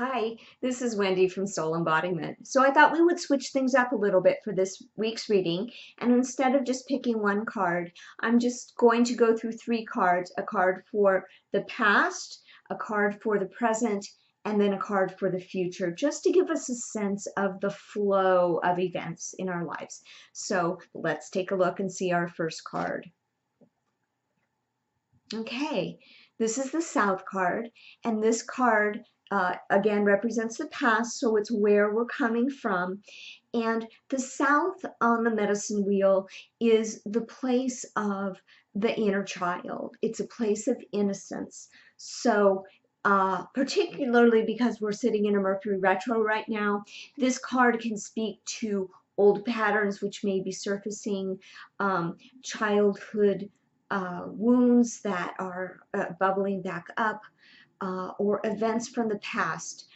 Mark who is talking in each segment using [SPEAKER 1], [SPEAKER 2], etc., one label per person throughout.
[SPEAKER 1] Hi, this is Wendy from Soul Embodiment. So I thought we would switch things up a little bit for this week's reading, and instead of just picking one card, I'm just going to go through three cards, a card for the past, a card for the present, and then a card for the future, just to give us a sense of the flow of events in our lives. So let's take a look and see our first card. Okay, this is the South card, and this card again represents the past, so it's where we're coming from. And the South on the medicine wheel is the place of the inner child. It's a place of innocence. So particularly because we're sitting in a Mercury retro right now, this card can speak to old patterns which may be surfacing, childhood wounds that are bubbling back up, or events from the past.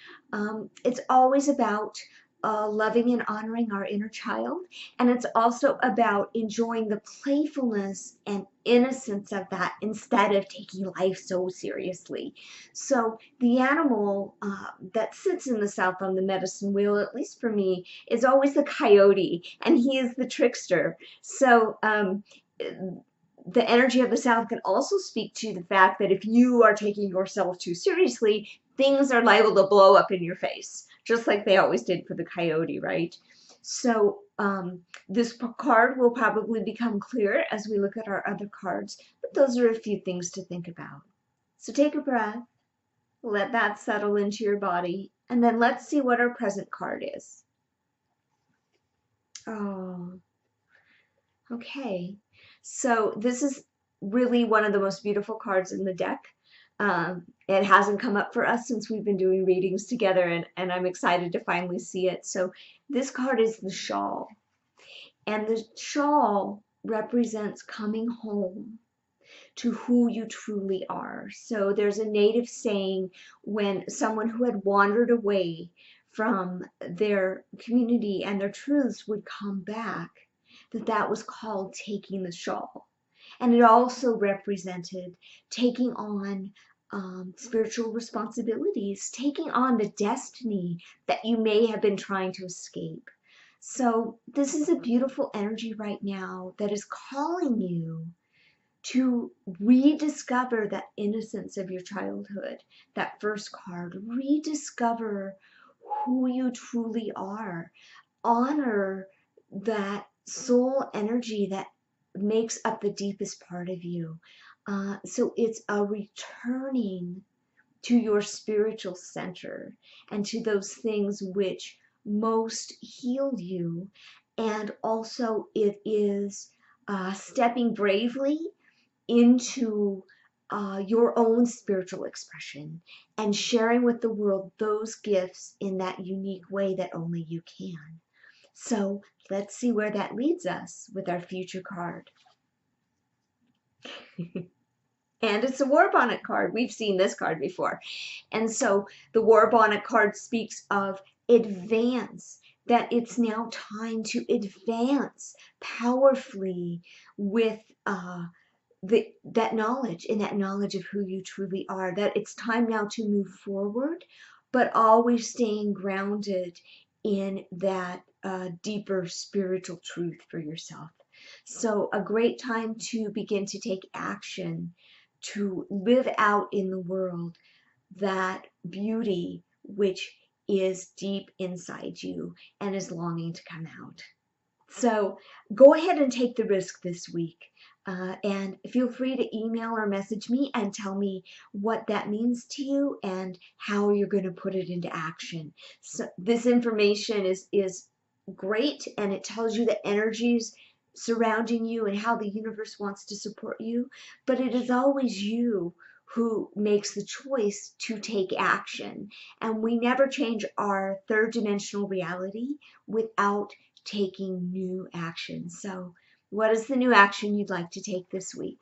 [SPEAKER 1] It's always about loving and honoring our inner child, and it's also about enjoying the playfulness and innocence of that instead of taking life so seriously. So the animal that sits in the South on the medicine wheel, at least for me, is always the coyote, and he is the trickster. So the energy of the South can also speak to the fact that if you are taking yourself too seriously, things are liable to blow up in your face, just like they always did for the coyote, right? So this card will probably become clearer as we look at our other cards, but those are a few things to think about. So take a breath, let that settle into your body, and then let's see what our present card is. Oh, okay. So this is really one of the most beautiful cards in the deck. It hasn't come up for us since we've been doing readings together, and I'm excited to finally see it. So this card is the shawl, and the shawl represents coming home to who you truly are. So there's a native saying when someone who had wandered away from their community and their truths would come back, that was called taking the shawl. And it also represented taking on spiritual responsibilities, taking on the destiny that you may have been trying to escape. So this is a beautiful energy right now that is calling you to rediscover that innocence of your childhood, that first card. Rediscover who you truly are. Honor that soul energy that makes up the deepest part of you. So it's a returning to your spiritual center and to those things which most heal you. And also it is stepping bravely into your own spiritual expression and sharing with the world those gifts in that unique way that only you can. So let's see where that leads us with our future card. And it's a war bonnet card. We've seen this card before. And so the war bonnet card speaks of advance, that it's now time to advance powerfully with that knowledge, in that knowledge of who you truly are, that it's time now to move forward, but always staying grounded in that deeper spiritual truth for yourself. So a great time to begin to take action, to live out in the world that beauty which is deep inside you and is longing to come out. So go ahead and take the risk this week. And feel free to email or message me and tell me what that means to you and how you're going to put it into action. So this information is great, and it tells you the energies surrounding you and how the universe wants to support you, but it is always you who makes the choice to take action. And we never change our third dimensional reality without taking new action. So what is the new action you'd like to take this week?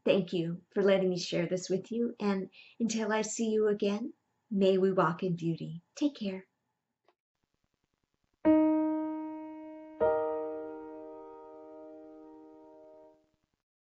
[SPEAKER 1] Thank you for letting me share this with you. And until I see you again, may we walk in beauty. Take care.